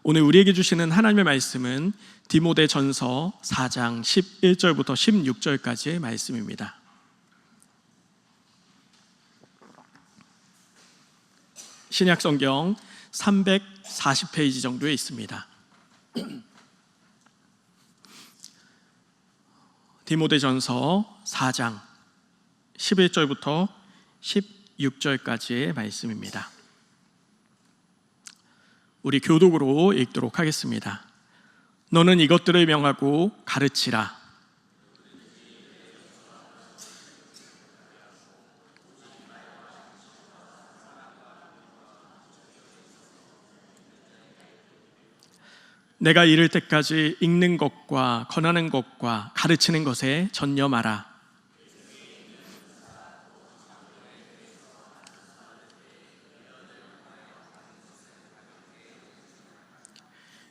오늘 우리에게 주시는 하나님의 말씀은 디모데전서 4장 11절부터 16절까지의 말씀입니다. 신약성경 340페이지 정도에 있습니다. 디모데전서 4장 11절부터 16절까지의 말씀입니다. 우리 교독으로 읽도록 하겠습니다. 너는 이것들을 명하고 가르치라. 내가 이를 때까지 읽는 것과 권하는 것과 가르치는 것에 전념하라.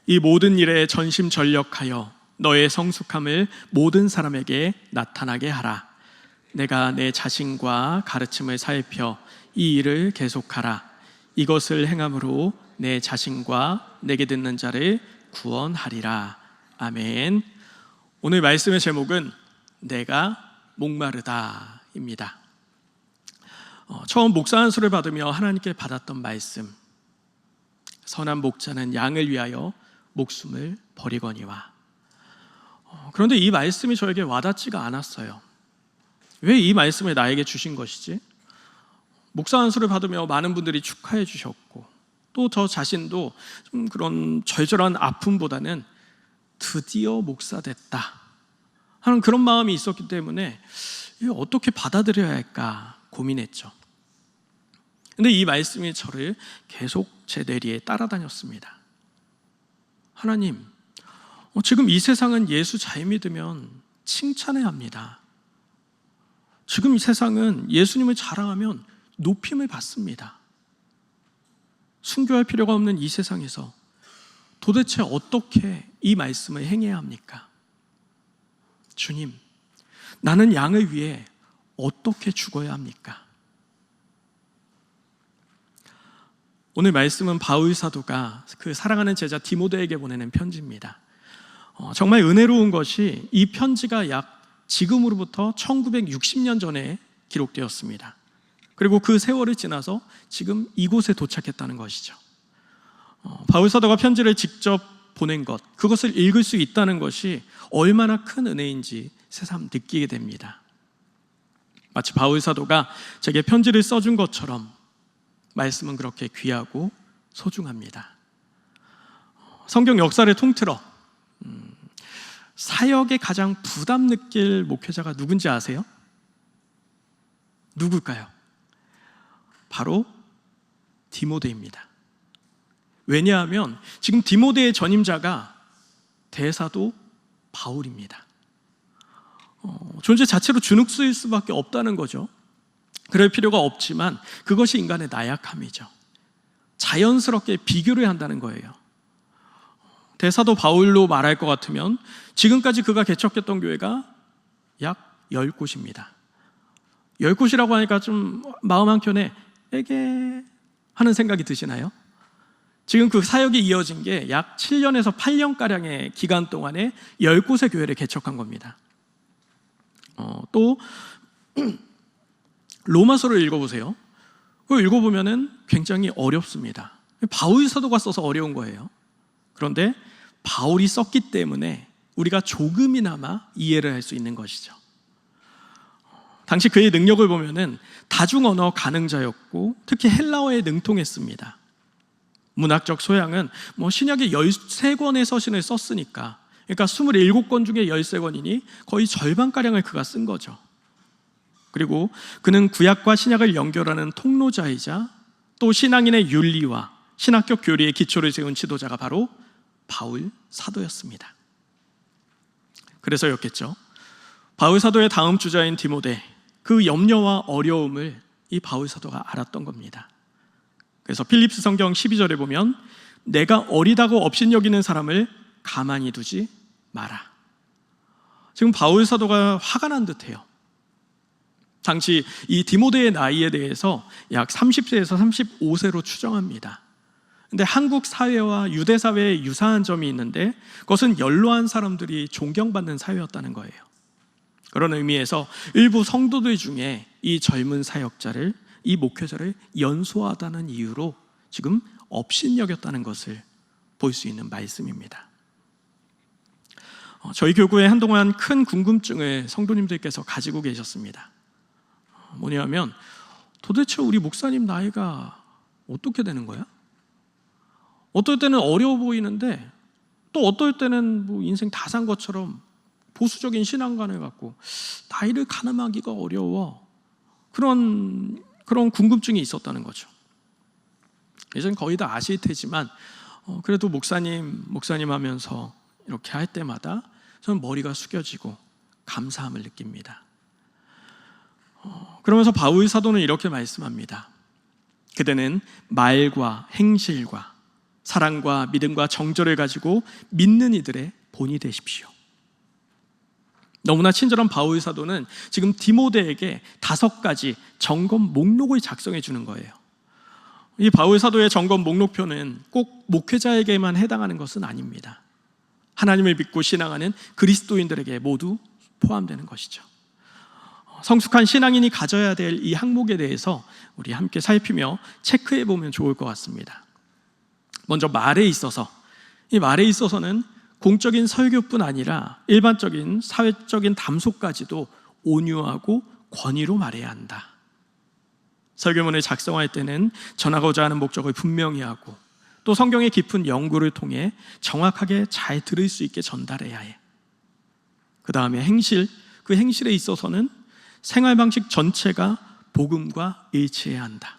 이 모든 일에 전심전력하여 너의 성숙함을 모든 사람에게 나타나게 하라. 내가 내 자신과 가르침을 살펴 이 일을 계속하라. 이것을 행함으로 내 자신과 내게 듣는 자를 구원하리라. 아멘. 오늘 말씀의 제목은 내가 목마르다입니다. 처음 목사 안수를 받으며 하나님께 받았던 말씀, 선한 목자는 양을 위하여 목숨을 버리거니와. 그런데 이 말씀이 저에게 와닿지가 않았어요. 왜 이 말씀을 나에게 주신 것이지? 목사 안수를 받으며 많은 분들이 축하해 주셨고, 또 저 자신도 좀 그런 절절한 아픔보다는 드디어 목사 됐다 하는 그런 마음이 있었기 때문에 어떻게 받아들여야 할까 고민했죠. 근데 이 말씀이 저를 계속 제 뇌리에 따라다녔습니다. 하나님, 지금 이 세상은 예수 잘 믿으면 칭찬해야 합니다. 지금 이 세상은 예수님을 자랑하면 높임을 받습니다. 순교할 필요가 없는 이 세상에서 도대체 어떻게 이 말씀을 행해야 합니까? 주님, 나는 양을 위해 어떻게 죽어야 합니까? 오늘 말씀은 바울 사도가 그 사랑하는 제자 디모데에게 보내는 편지입니다. 정말 은혜로운 것이 이 편지가 약 지금으로부터 1960년 전에 기록되었습니다. 그리고 그 세월이 지나서 지금 이곳에 도착했다는 것이죠. 바울 사도가 편지를 직접 보낸 것, 그것을 읽을 수 있다는 것이 얼마나 큰 은혜인지 새삼 느끼게 됩니다. 마치 바울 사도가 제게 편지를 써준 것처럼 말씀은 그렇게 귀하고 소중합니다. 성경 역사를 통틀어 사역에 가장 부담 느낄 목회자가 누군지 아세요? 누굴까요? 바로 디모데입니다. 왜냐하면 지금 디모데의 전임자가 대사도 바울입니다. 존재 자체로 주눅수일 수밖에 없다는 거죠. 그럴 필요가 없지만 그것이 인간의 나약함이죠. 자연스럽게 비교를 한다는 거예요. 대사도 바울로 말할 것 같으면 지금까지 그가 개척했던 교회가 약 10곳입니다. 10곳이라고 하니까 좀 마음 한켠에 에게 하는 생각이 드시나요? 지금 그 사역이 이어진 게 약 7년에서 8년가량의 기간 동안에 10곳의 교회를 개척한 겁니다. 또 로마서를 읽어보세요. 그걸 읽어보면 굉장히 어렵습니다. 바울 사도가 써서 어려운 거예요. 그런데 바울이 썼기 때문에 우리가 조금이나마 이해를 할 수 있는 것이죠. 당시 그의 능력을 보면 다중언어 가능자였고 특히 헬라어에 능통했습니다. 문학적 소양은 신약의 13권의 서신을 썼으니까, 그러니까 27권 중에 13권이니 거의 절반가량을 그가 쓴 거죠. 그리고 그는 구약과 신약을 연결하는 통로자이자 또 신앙인의 윤리와 신학적 교리의 기초를 세운 지도자가 바로 바울 사도였습니다. 그래서였겠죠. 바울 사도의 다음 주자인 디모데, 그 염려와 어려움을 이 바울 사도가 알았던 겁니다. 그래서 필립스 성경 12절에 보면 내가 어리다고 업신여기는 사람을 가만히 두지 마라. 지금 바울 사도가 화가 난 듯해요. 당시 이 디모데의 나이에 대해서 약 30세에서 35세로 추정합니다. 근데 한국 사회와 유대 사회에 유사한 점이 있는데 그것은 연로한 사람들이 존경받는 사회였다는 거예요. 그런 의미에서 일부 성도들 중에 이 젊은 사역자를, 이 목회자를 연소하다는 이유로 지금 업신여겼다는 것을 볼 수 있는 말씀입니다. 저희 교구에 한동안 큰 궁금증을 성도님들께서 가지고 계셨습니다. 뭐냐면 도대체 우리 목사님 나이가 어떻게 되는 거야? 어떨 때는 어려워 보이는데 또 어떨 때는 뭐 인생 다 산 것처럼 보수적인 신앙관을 갖고 나이를 가늠하기가 어려워. 그런 궁금증이 있었다는 거죠. 예전 거의 다 아실 테지만 그래도 목사님 하면서 이렇게 할 때마다 저는 머리가 숙여지고 감사함을 느낍니다. 그러면서 바울 사도는 이렇게 말씀합니다. 그대는 말과 행실과 사랑과 믿음과 정절을 가지고 믿는 이들의 본이 되십시오. 너무나 친절한 바울 사도는 지금 디모데에게 5가지 점검 목록을 작성해 주는 거예요. 이 바울 사도의 점검 목록표는 꼭 목회자에게만 해당하는 것은 아닙니다. 하나님을 믿고 신앙하는 그리스도인들에게 모두 포함되는 것이죠. 성숙한 신앙인이 가져야 될 이 항목에 대해서 우리 함께 살피며 체크해 보면 좋을 것 같습니다. 먼저 말에 있어서는 공적인 설교뿐 아니라 일반적인 사회적인 담소까지도 온유하고 권위로 말해야 한다. 설교문을 작성할 때는 전하고자 하는 목적을 분명히 하고 또 성경의 깊은 연구를 통해 정확하게 잘 들을 수 있게 전달해야 해. 그 다음에 그 행실에 있어서는 생활 방식 전체가 복음과 일치해야 한다.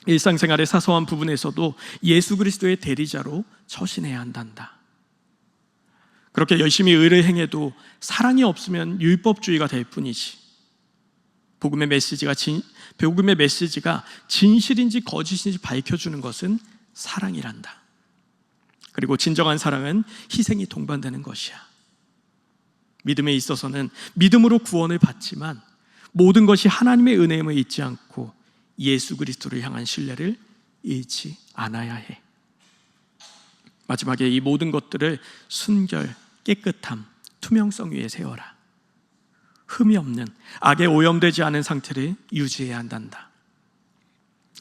일상생활의 사소한 부분에서도 예수 그리스도의 대리자로 처신해야 한단다. 그렇게 열심히 의를 행해도 사랑이 없으면 율법주의가 될 뿐이지. 복음의 메시지가 진실인지 거짓인지 밝혀주는 것은 사랑이란다. 그리고 진정한 사랑은 희생이 동반되는 것이야. 믿음에 있어서는 믿음으로 구원을 받지만 모든 것이 하나님의 은혜임을 잊지 않고 예수 그리스도를 향한 신뢰를 잃지 않아야 해. 마지막에 이 모든 것들을 순결, 깨끗함, 투명성 위에 세워라. 흠이 없는, 악에 오염되지 않은 상태를 유지해야 한단다.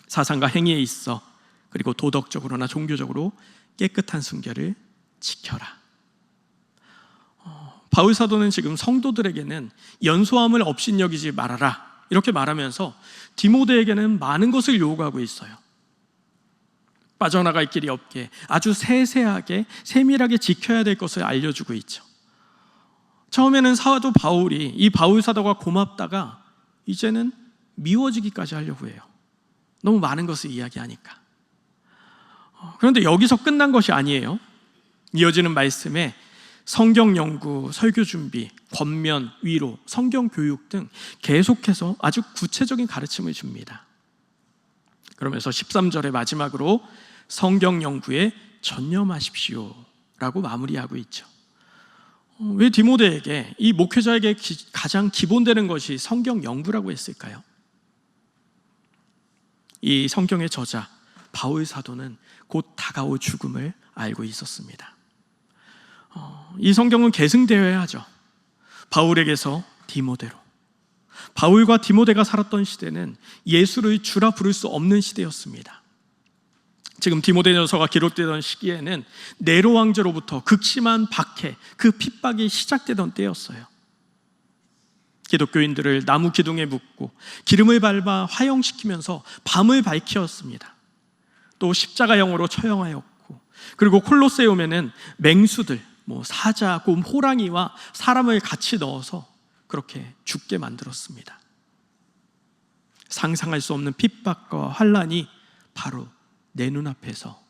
사상과 행위에 있어 그리고 도덕적으로나 종교적으로 깨끗한 순결을 지켜라. 바울 사도는 지금 성도들에게는 연소함을 업신여기지 말아라 이렇게 말하면서 디모데에게는 많은 것을 요구하고 있어요. 빠져나갈 길이 없게 아주 세세하게 세밀하게 지켜야 될 것을 알려주고 있죠. 처음에는 사도 바울이 이 바울 사도가 고맙다가 이제는 미워지기까지 하려고 해요. 너무 많은 것을 이야기하니까. 그런데 여기서 끝난 것이 아니에요. 이어지는 말씀에 성경 연구, 설교 준비, 권면, 위로, 성경 교육 등 계속해서 아주 구체적인 가르침을 줍니다. 그러면서 13절의 마지막으로 성경 연구에 전념하십시오 라고 마무리하고 있죠. 왜 디모데에게, 이 목회자에게 가장 기본되는 것이 성경 연구라고 했을까요? 이 성경의 저자 바울 사도는 곧 다가올 죽음을 알고 있었습니다. 이 성경은 계승되어야 하죠. 바울에게서 디모데로. 바울과 디모데가 살았던 시대는 예수를 주라 부를 수 없는 시대였습니다. 지금 디모데전서가 기록되던 시기에는 네로 왕제로부터 극심한 박해, 그 핍박이 시작되던 때였어요. 기독교인들을 나무 기둥에 묶고 기름을 밟아 화형시키면서 밤을 밝히었습니다. 또 십자가형으로 처형하였고, 그리고 콜로세움에는 맹수들, 사자, 곰, 호랑이와 사람을 같이 넣어서 그렇게 죽게 만들었습니다. 상상할 수 없는 핍박과 환난이 바로 내 눈앞에서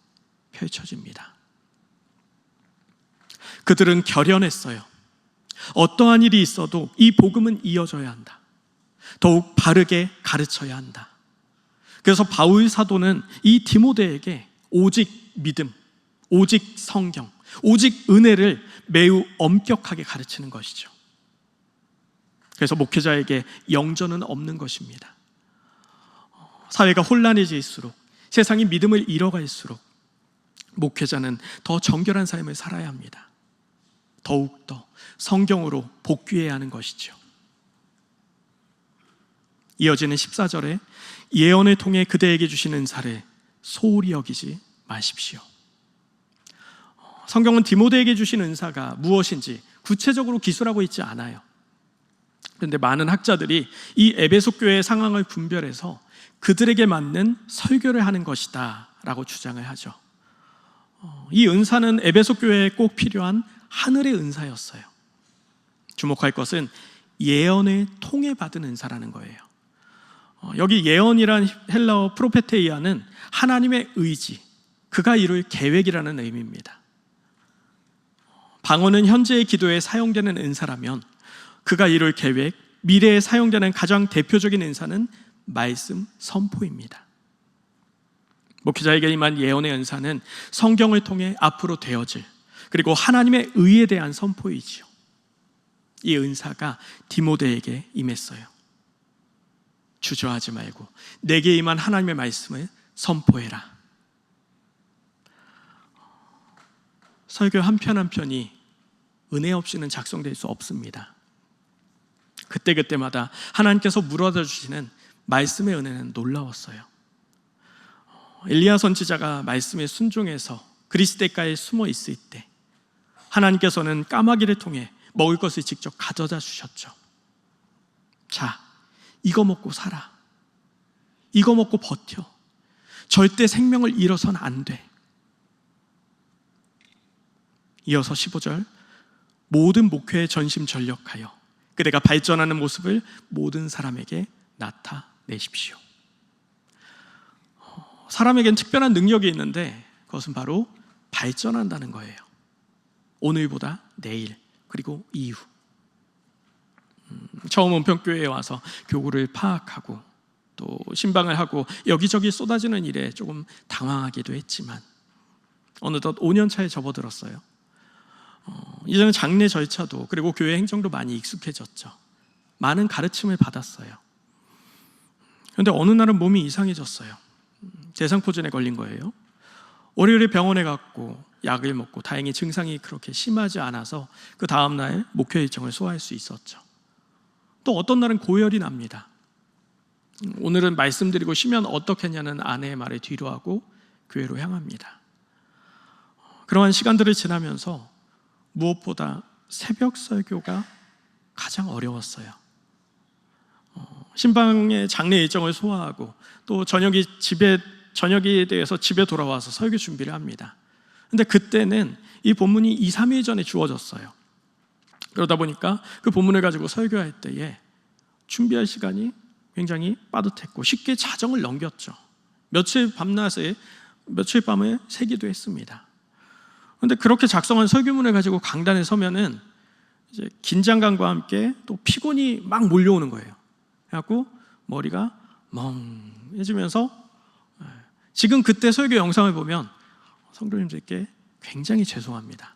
펼쳐집니다. 그들은 결연했어요. 어떠한 일이 있어도 이 복음은 이어져야 한다. 더욱 바르게 가르쳐야 한다. 그래서 바울 사도는 이 디모데에게 오직 믿음, 오직 성경, 오직 은혜를 매우 엄격하게 가르치는 것이죠. 그래서 목회자에게 영전은 없는 것입니다. 사회가 혼란해질수록 세상이 믿음을 잃어갈수록 목회자는 더 정결한 삶을 살아야 합니다. 더욱더 성경으로 복귀해야 하는 것이죠. 이어지는 14절에 예언을 통해 그대에게 주신 은사를 소홀히 여기지 마십시오. 성경은 디모데에게 주신 은사가 무엇인지 구체적으로 기술하고 있지 않아요. 그런데 많은 학자들이 이 에베소 교회의 상황을 분별해서 그들에게 맞는 설교를 하는 것이다 라고 주장을 하죠. 이 은사는 에베소 교회에 꼭 필요한 하늘의 은사였어요. 주목할 것은 예언을 통해 받은 은사라는 거예요. 여기 예언이란 헬라어 프로페테이아는 하나님의 의지, 그가 이룰 계획이라는 의미입니다. 방언은 현재의 기도에 사용되는 은사라면 그가 이룰 계획, 미래에 사용되는 가장 대표적인 은사는 말씀 선포입니다. 목회자에게 임한 예언의 은사는 성경을 통해 앞으로 되어질, 그리고 하나님의 의에 대한 선포이지요. 이 은사가 디모데에게 임했어요. 주저하지 말고 내게 임한 하나님의 말씀을 선포해라. 설교 한 편 한 편이 은혜 없이는 작성될 수 없습니다. 그때그때마다 하나님께서 물어다 주시는 말씀의 은혜는 놀라웠어요. 엘리야 선지자가 말씀에 순종해서 그리스도가에 숨어 있을 때 하나님께서는 까마귀를 통해 먹을 것을 직접 가져다 주셨죠. 자, 이거 먹고 살아. 이거 먹고 버텨. 절대 생명을 잃어서는 안 돼. 이어서 15절, 모든 목회에 전심전력하여 그대가 발전하는 모습을 모든 사람에게 나타내십시오. 사람에겐 특별한 능력이 있는데 그것은 바로 발전한다는 거예요. 오늘보다 내일, 그리고 이후. 처음 온평교회에 와서 교구를 파악하고 또 신방을 하고 여기저기 쏟아지는 일에 조금 당황하기도 했지만 어느덧 5년 차에 접어들었어요. 이제는 장례 절차도 그리고 교회 행정도 많이 익숙해졌죠. 많은 가르침을 받았어요. 그런데 어느 날은 몸이 이상해졌어요. 대상포진에 걸린 거예요. 월요일에 병원에 갔고 약을 먹고 다행히 증상이 그렇게 심하지 않아서 그 다음날 목회 일정을 소화할 수 있었죠. 또 어떤 날은 고열이 납니다. 오늘은 말씀드리고 쉬면 어떻겠냐는 아내의 말을 뒤로하고 교회로 향합니다. 그러한 시간들을 지나면서 무엇보다 새벽 설교가 가장 어려웠어요. 신방의 장례 일정을 소화하고 또 저녁이 대해서 집에 돌아와서 설교 준비를 합니다. 근데 그때는 이 본문이 2, 3일 전에 주어졌어요. 그러다 보니까 그 본문을 가지고 설교할 때에 준비할 시간이 굉장히 빠듯했고 쉽게 자정을 넘겼죠. 며칠 밤을 새기도 했습니다. 그런데 그렇게 작성한 설교문을 가지고 강단에 서면은 이제 긴장감과 함께 또 피곤이 막 몰려오는 거예요. 그래갖고 머리가 멍해지면서 지금 그때 설교 영상을 보면 성도님들께 굉장히 죄송합니다.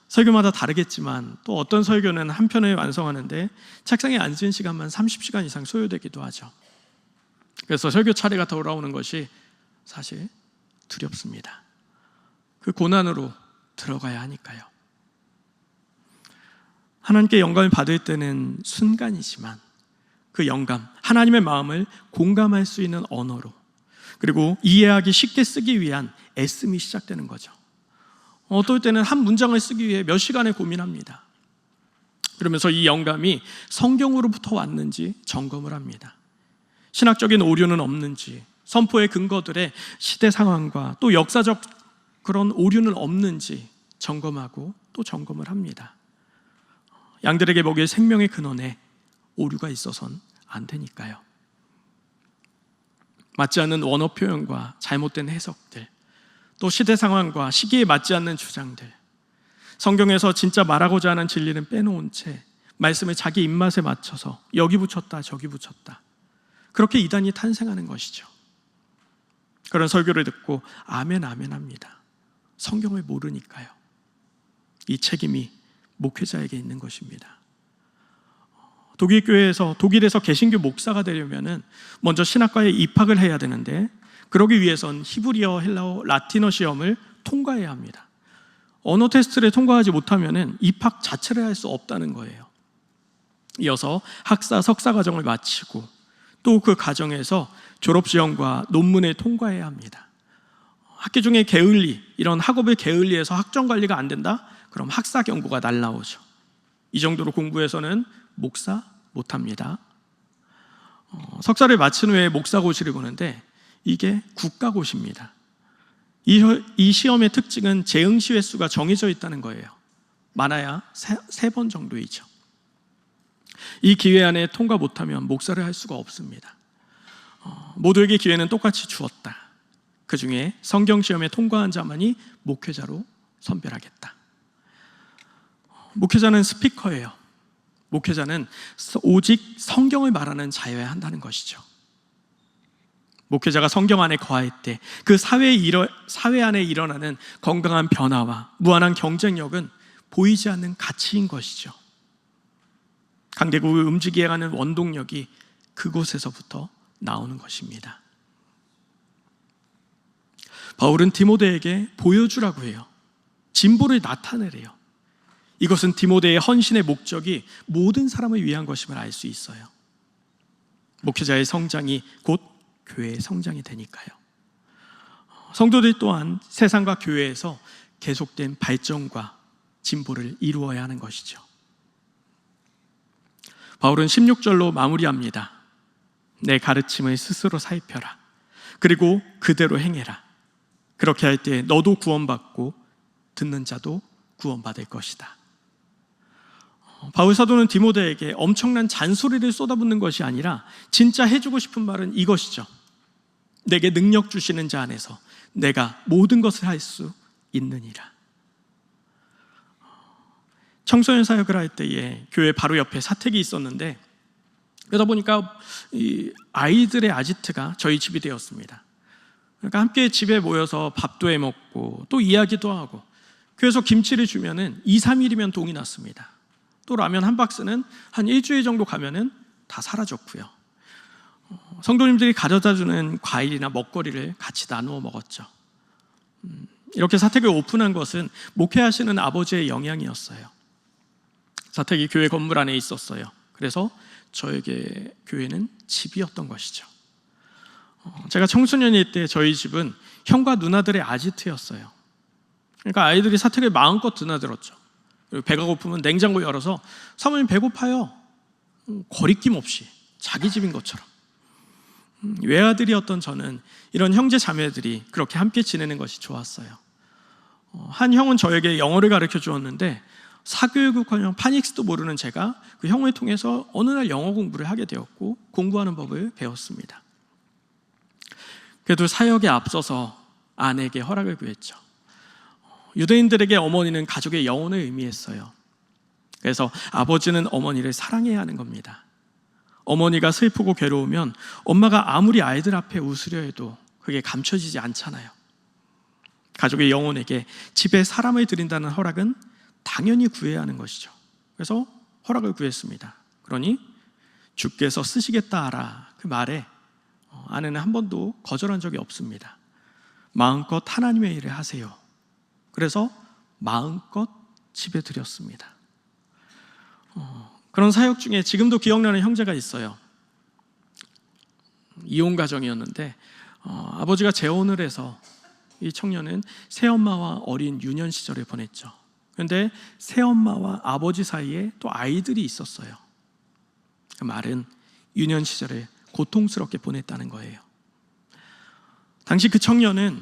설교마다 다르겠지만 또 어떤 설교는 한 편을 완성하는데 책상에 앉은 시간만 30시간 이상 소요되기도 하죠. 그래서 설교 차례가 돌아오는 것이 사실 두렵습니다. 그 고난으로 들어가야 하니까요. 하나님께 영감을 받을 때는 순간이지만 그 영감, 하나님의 마음을 공감할 수 있는 언어로 그리고 이해하기 쉽게 쓰기 위한 애씀이 시작되는 거죠. 어떨 때는 한 문장을 쓰기 위해 몇 시간을 고민합니다. 그러면서 이 영감이 성경으로부터 왔는지 점검을 합니다. 신학적인 오류는 없는지, 선포의 근거들의 시대 상황과 또 역사적 그런 오류는 없는지 점검하고 또 점검을 합니다. 양들에게 먹일 생명의 근원에 오류가 있어서는 안 되니까요. 맞지 않는 원어 표현과 잘못된 해석들, 또 시대 상황과 시기에 맞지 않는 주장들, 성경에서 진짜 말하고자 하는 진리는 빼놓은 채 말씀을 자기 입맛에 맞춰서 여기 붙였다 저기 붙였다, 그렇게 이단이 탄생하는 것이죠. 그런 설교를 듣고 아멘 아멘 합니다. 성경을 모르니까요. 이 책임이 목회자에게 있는 것입니다. 독일에서 개신교 목사가 되려면은 먼저 신학과에 입학을 해야 되는데, 그러기 위해선 히브리어, 헬라어, 라틴어 시험을 통과해야 합니다. 언어 테스트를 통과하지 못하면은 입학 자체를 할 수 없다는 거예요. 이어서 학사, 석사 과정을 마치고 또 그 과정에서 졸업 시험과 논문을 통과해야 합니다. 학기 중에 게을리, 이런 학업을 게을리해서 학점 관리가 안 된다? 그럼 학사 경고가 날라오죠. 이 정도로 공부해서는 목사 못합니다. 석사를 마친 후에 목사고시를 보는데 이게 국가고시입니다. 이 시험의 특징은 재응시 횟수가 정해져 있다는 거예요. 많아야 3번 정도이죠. 이 기회 안에 통과 못하면 목사를 할 수가 없습니다. 모두에게 기회는 똑같이 주었다. 그 중에 성경시험에 통과한 자만이 목회자로 선별하겠다. 목회자는 스피커예요. 목회자는 오직 성경을 말하는 자여야 한다는 것이죠. 목회자가 성경 안에 거할 때 그 사회 안에 일어나는 건강한 변화와 무한한 경쟁력은 보이지 않는 가치인 것이죠. 강대국을 움직이게 하는 원동력이 그곳에서부터 나오는 것입니다. 바울은 디모데에게 보여주라고 해요. 진보를 나타내래요. 이것은 디모데의 헌신의 목적이 모든 사람을 위한 것임을 알 수 있어요. 목회자의 성장이 곧 교회의 성장이 되니까요. 성도들 또한 세상과 교회에서 계속된 발전과 진보를 이루어야 하는 것이죠. 바울은 16절로 마무리합니다. 내 가르침을 스스로 살펴라. 그리고 그대로 행해라. 그렇게 할 때 너도 구원받고 듣는 자도 구원받을 것이다. 바울 사도는 디모데에게 엄청난 잔소리를 쏟아붓는 것이 아니라 진짜 해주고 싶은 말은 이것이죠. 내게 능력 주시는 자 안에서 내가 모든 것을 할 수 있느니라. 청소년 사역을 할 때에 교회 바로 옆에 사택이 있었는데, 그러다 보니까 이 아이들의 아지트가 저희 집이 되었습니다. 그러니까 함께 집에 모여서 밥도 해 먹고 또 이야기도 하고, 교회에서 김치를 주면은 2, 3일이면 동이 났습니다. 또 라면 한 박스는 한 일주일 정도 가면은 다 사라졌고요. 성도님들이 가져다 주는 과일이나 먹거리를 같이 나누어 먹었죠. 이렇게 사택을 오픈한 것은 목회하시는 아버지의 영향이었어요. 사택이 교회 건물 안에 있었어요. 그래서 저에게 교회는 집이었던 것이죠. 제가 청소년일 때 저희 집은 형과 누나들의 아지트였어요. 그러니까 아이들이 사택을 마음껏 드나들었죠. 그리고 배가 고프면 냉장고 열어서 사모님 배고파요. 거리낌 없이 자기 집인 것처럼. 외아들이었던 저는 이런 형제 자매들이 그렇게 함께 지내는 것이 좋았어요. 한 형은 저에게 영어를 가르쳐 주었는데 사교육학원 파닉스도 모르는 제가 그 형을 통해서 어느 날 영어 공부를 하게 되었고 공부하는 법을 배웠습니다. 그래도 사역에 앞서서 아내에게 허락을 구했죠. 유대인들에게 어머니는 가족의 영혼을 의미했어요. 그래서 아버지는 어머니를 사랑해야 하는 겁니다. 어머니가 슬프고 괴로우면 엄마가 아무리 아이들 앞에 웃으려 해도 그게 감춰지지 않잖아요. 가족의 영혼에게 집에 사람을 들인다는 허락은 당연히 구해야 하는 것이죠. 그래서 허락을 구했습니다. 그러니 주께서 쓰시겠다 하라 그 말에 아내는 한 번도 거절한 적이 없습니다. 마음껏 하나님의 일을 하세요. 그래서 마음껏 집에 드렸습니다. 그런 사역 중에 지금도 기억나는 형제가 있어요. 이혼 가정이었는데 아버지가 재혼을 해서 이 청년은 새엄마와 어린 유년 시절을 보냈죠. 그런데 새엄마와 아버지 사이에 또 아이들이 있었어요. 그 말은 유년 시절을 고통스럽게 보냈다는 거예요. 당시 그 청년은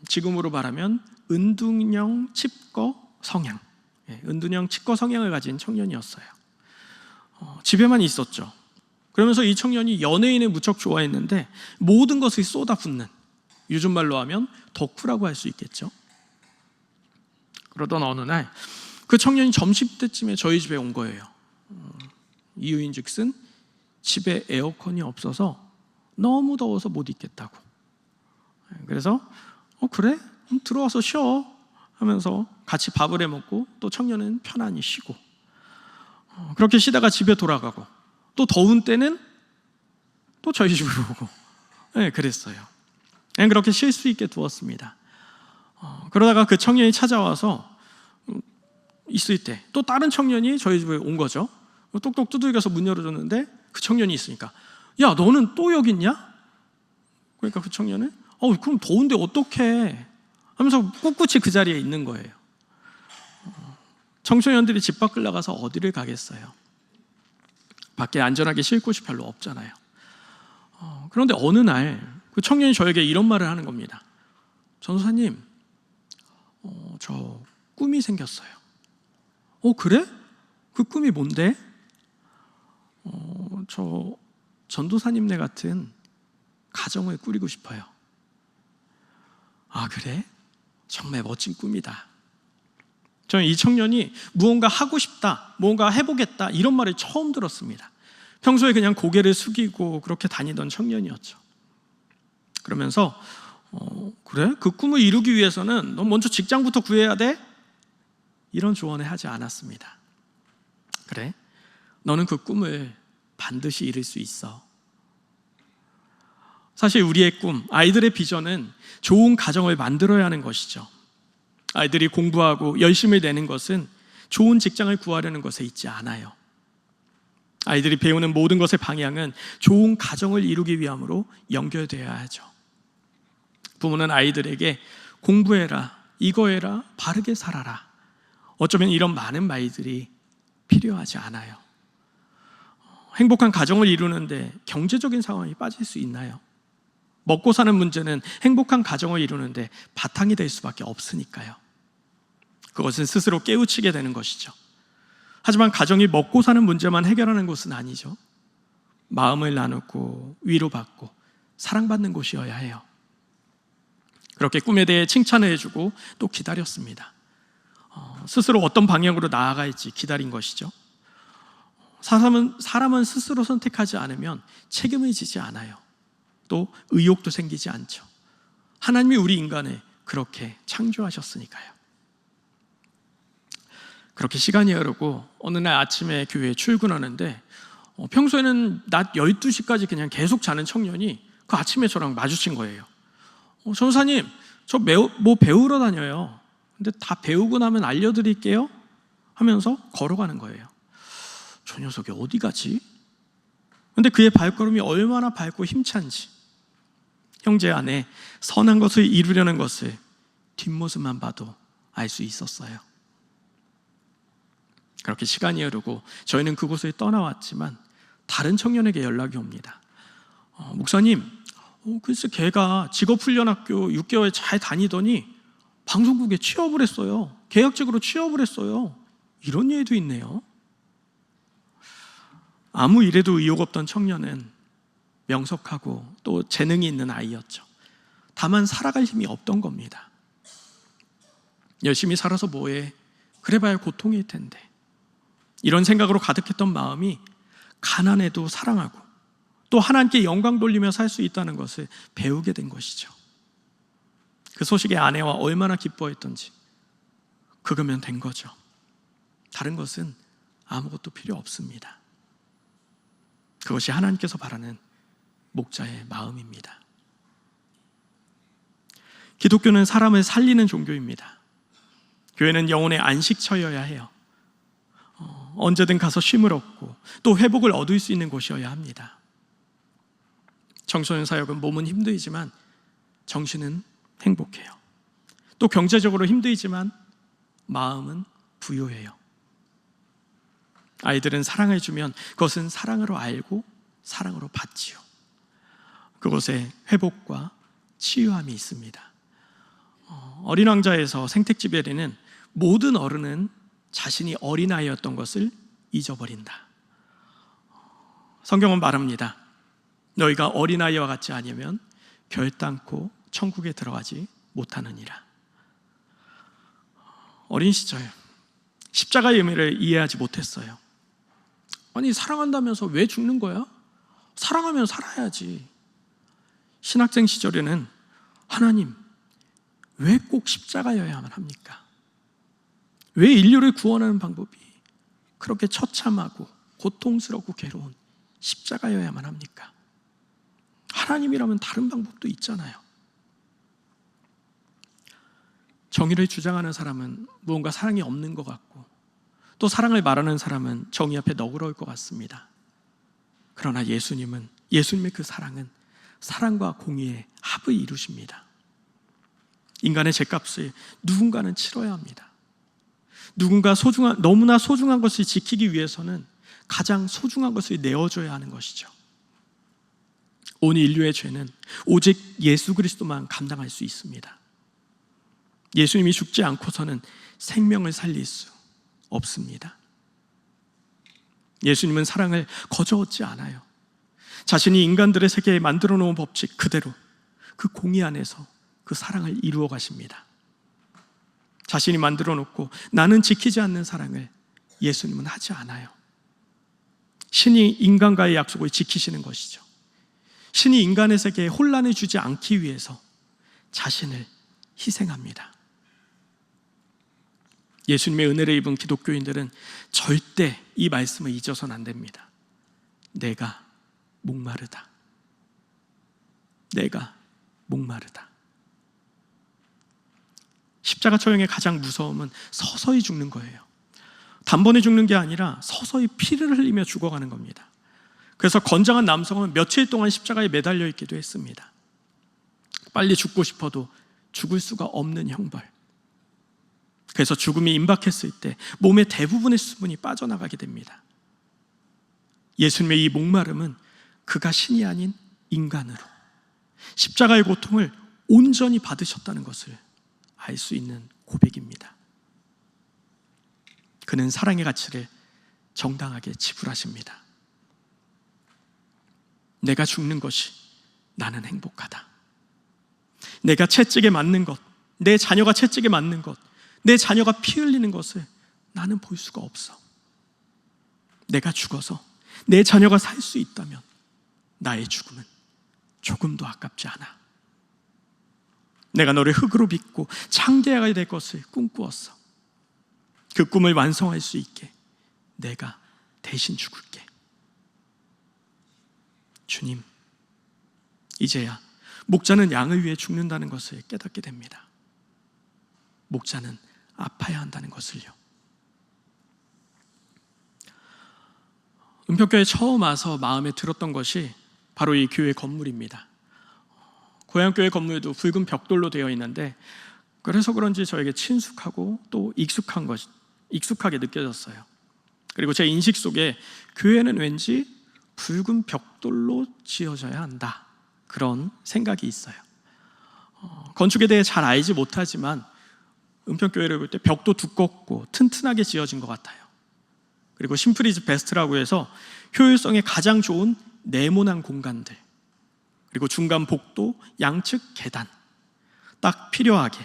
지금으로 말하면 은둔형 칩거 성향, 은둔형 칩거 성향을 가진 청년이었어요. 집에만 있었죠. 그러면서 이 청년이 연예인을 무척 좋아했는데 모든 것을 쏟아붓는, 요즘 말로 하면 덕후라고 할 수 있겠죠. 그러던 어느 날 그 청년이 점심때쯤에 저희 집에 온 거예요. 이유인즉슨 집에 에어컨이 없어서 너무 더워서 못 있겠다고. 그래서 그래? 들어와서 쉬어 하면서 같이 밥을 해 먹고 또 청년은 편안히 쉬고, 그렇게 쉬다가 집에 돌아가고, 또 더운 때는 또 저희 집으로 오고, 네, 그랬어요. 그냥 그렇게 쉴 수 있게 두었습니다. 그러다가 그 청년이 찾아와서 있을 때 또 다른 청년이 저희 집에 온 거죠. 똑똑 두들겨서 문 열어줬는데 그 청년이 있으니까, 야, 너는 또 여기 있냐? 그러니까 그 청년은 그럼 더운데 어떡해 하면서 꿋꿋이 그 자리에 있는 거예요. 청소년들이 집 밖을 나가서 어디를 가겠어요? 밖에 안전하게 쉴 곳이 별로 없잖아요. 그런데 어느 날 그 청년이 저에게 이런 말을 하는 겁니다. 전도사님, 저 꿈이 생겼어요. 그래? 그 꿈이 뭔데? 저 전도사님네 같은 가정을 꾸리고 싶어요. 아, 그래? 정말 멋진 꿈이다. 저는 이 청년이 무언가 하고 싶다, 무언가 해보겠다 이런 말을 처음 들었습니다. 평소에 그냥 고개를 숙이고 그렇게 다니던 청년이었죠. 그러면서 그래? 그 꿈을 이루기 위해서는 너 먼저 직장부터 구해야 돼? 이런 조언을 하지 않았습니다. 그래? 너는 그 꿈을 반드시 이룰 수 있어. 사실 우리의 꿈, 아이들의 비전은 좋은 가정을 만들어야 하는 것이죠. 아이들이 공부하고 열심을 내는 것은 좋은 직장을 구하려는 것에 있지 않아요. 아이들이 배우는 모든 것의 방향은 좋은 가정을 이루기 위함으로 연결되어야 하죠. 부모는 아이들에게 공부해라, 이거 해라, 바르게 살아라, 어쩌면 이런 많은 말들이 필요하지 않아요. 행복한 가정을 이루는데 경제적인 상황이 빠질 수 있나요? 먹고 사는 문제는 행복한 가정을 이루는데 바탕이 될 수밖에 없으니까요. 그것은 스스로 깨우치게 되는 것이죠. 하지만 가정이 먹고 사는 문제만 해결하는 곳은 아니죠. 마음을 나누고 위로받고 사랑받는 곳이어야 해요. 그렇게 꿈에 대해 칭찬을 해주고 또 기다렸습니다. 스스로 어떤 방향으로 나아갈지 기다린 것이죠. 사람은 스스로 선택하지 않으면 책임을 지지 않아요. 또 의욕도 생기지 않죠. 하나님이 우리 인간을 그렇게 창조하셨으니까요. 그렇게 시간이 흐르고 어느 날 아침에 교회에 출근하는데 평소에는 낮 12시까지 그냥 계속 자는 청년이 그 아침에 저랑 마주친 거예요. 전도사님, 저 뭐 배우러 다녀요. 근데 다 배우고 나면 알려드릴게요 하면서 걸어가는 거예요. 저 녀석이 어디 가지? 근데 그의 발걸음이 얼마나 밝고 힘찬지, 형제 안에 선한 것을 이루려는 것을 뒷모습만 봐도 알 수 있었어요. 그렇게 시간이 흐르고 저희는 그곳을 떠나왔지만 다른 청년에게 연락이 옵니다. 목사님, 글쎄 걔가 직업훈련학교 6개월 잘 다니더니 방송국에 취업을 했어요. 계약직으로 취업을 했어요. 이런 예도 있네요. 아무 일에도 의욕 없던 청년은 명석하고 또 재능이 있는 아이였죠. 다만 살아갈 힘이 없던 겁니다. 열심히 살아서 뭐해? 그래봐야 고통일 텐데. 이런 생각으로 가득했던 마음이 가난해도 사랑하고 또 하나님께 영광 돌리며 살 수 있다는 것을 배우게 된 것이죠. 그 소식에 아내와 얼마나 기뻐했던지 그거면 된 거죠. 다른 것은 아무것도 필요 없습니다. 그것이 하나님께서 바라는 목자의 마음입니다. 기독교는 사람을 살리는 종교입니다. 교회는 영혼의 안식처여야 해요. 언제든 가서 쉼을 얻고 또 회복을 얻을 수 있는 곳이어야 합니다. 청소년 사역은 몸은 힘들지만 정신은 행복해요. 또 경제적으로 힘들지만 마음은 부유해요. 아이들은 사랑을 주면 그것은 사랑으로 알고 사랑으로 받지요. 그곳에 회복과 치유함이 있습니다. 어린 왕자에서 생택지베리는 모든 어른은 자신이 어린아이였던 것을 잊어버린다. 성경은 말합니다. 너희가 어린아이와 같지 않으면 결단코 천국에 들어가지 못하느니라. 어린 시절 십자가의 의미를 이해하지 못했어요. 아니, 사랑한다면서 왜 죽는 거야? 사랑하면 살아야지. 신학생 시절에는 하나님, 왜 꼭 십자가여야만 합니까? 왜 인류를 구원하는 방법이 그렇게 처참하고 고통스럽고 괴로운 십자가여야만 합니까? 하나님이라면 다른 방법도 있잖아요. 정의를 주장하는 사람은 무언가 사랑이 없는 것 같고, 또 사랑을 말하는 사람은 정의 앞에 너그러울 것 같습니다. 그러나 예수님의 그 사랑은 사랑과 공의의 합을 이루십니다. 인간의 죗값을 누군가는 치러야 합니다. 너무나 소중한 것을 지키기 위해서는 가장 소중한 것을 내어줘야 하는 것이죠. 온 인류의 죄는 오직 예수 그리스도만 감당할 수 있습니다. 예수님이 죽지 않고서는 생명을 살릴 수 없습니다. 예수님은 사랑을 거저 얻지 않아요. 자신이 인간들의 세계에 만들어 놓은 법칙 그대로 그 공의 안에서 그 사랑을 이루어 가십니다. 자신이 만들어 놓고 나는 지키지 않는 사랑을 예수님은 하지 않아요. 신이 인간과의 약속을 지키시는 것이죠. 신이 인간의 세계에 혼란을 주지 않기 위해서 자신을 희생합니다. 예수님의 은혜를 입은 기독교인들은 절대 이 말씀을 잊어서는 안 됩니다. 내가 목마르다. 내가 목마르다. 십자가 처형의 가장 무서움은 서서히 죽는 거예요. 단번에 죽는 게 아니라 서서히 피를 흘리며 죽어가는 겁니다. 그래서 건장한 남성은 며칠 동안 십자가에 매달려 있기도 했습니다. 빨리 죽고 싶어도 죽을 수가 없는 형벌. 그래서 죽음이 임박했을 때 몸의 대부분의 수분이 빠져나가게 됩니다. 예수님의 이 목마름은 그가 신이 아닌 인간으로 십자가의 고통을 온전히 받으셨다는 것을 알 수 있는 고백입니다. 그는 사랑의 가치를 정당하게 지불하십니다. 내가 죽는 것이 나는 행복하다. 내가 채찍에 맞는 것, 내 자녀가 채찍에 맞는 것, 내 자녀가 피 흘리는 것을 나는 볼 수가 없어. 내가 죽어서 내 자녀가 살 수 있다면 나의 죽음은 조금도 아깝지 않아. 내가 너를 흙으로 빚고 창대하게 될 것을 꿈꾸었어. 그 꿈을 완성할 수 있게 내가 대신 죽을게. 주님, 이제야 목자는 양을 위해 죽는다는 것을 깨닫게 됩니다. 목자는 아파야 한다는 것을요. 은평교회에 처음 와서 마음에 들었던 것이 바로 이 교회 건물입니다. 고향교회 건물도 붉은 벽돌로 되어 있는데 그래서 그런지 저에게 친숙하고 또 익숙하게 느껴졌어요. 그리고 제 인식 속에 교회는 왠지 붉은 벽돌로 지어져야 한다, 그런 생각이 있어요. 건축에 대해 잘 알지 못하지만 은평교회를 볼 때 벽도 두껍고 튼튼하게 지어진 것 같아요. 그리고 심플이즈 베스트라고 해서 효율성에 가장 좋은 네모난 공간들, 그리고 중간 복도, 양측 계단, 딱 필요하게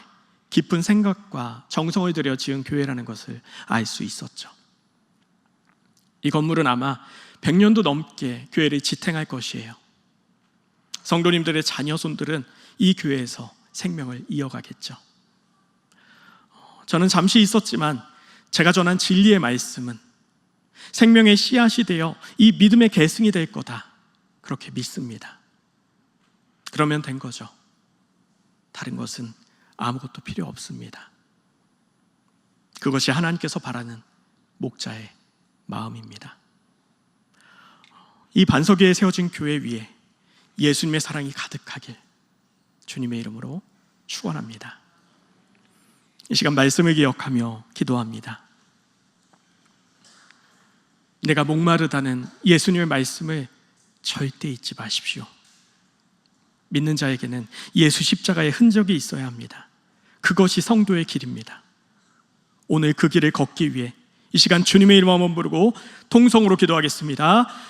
깊은 생각과 정성을 들여 지은 교회라는 것을 알 수 있었죠. 이 건물은 아마 100년도 넘게 교회를 지탱할 것이에요. 성도님들의 자녀손들은 이 교회에서 생명을 이어가겠죠. 저는 잠시 있었지만 제가 전한 진리의 말씀은 생명의 씨앗이 되어 이 믿음의 계승이 될 거다, 그렇게 믿습니다. 그러면 된 거죠. 다른 것은 아무것도 필요 없습니다. 그것이 하나님께서 바라는 목자의 마음입니다. 이 반석 위에 세워진 교회 위에 예수님의 사랑이 가득하길 주님의 이름으로 축원합니다. 이 시간 말씀을 기억하며 기도합니다. 내가 목마르다는 예수님의 말씀을 절대 잊지 마십시오. 믿는 자에게는 예수 십자가의 흔적이 있어야 합니다. 그것이 성도의 길입니다. 오늘 그 길을 걷기 위해 이 시간 주님의 이름 한번 부르고 통성으로 기도하겠습니다.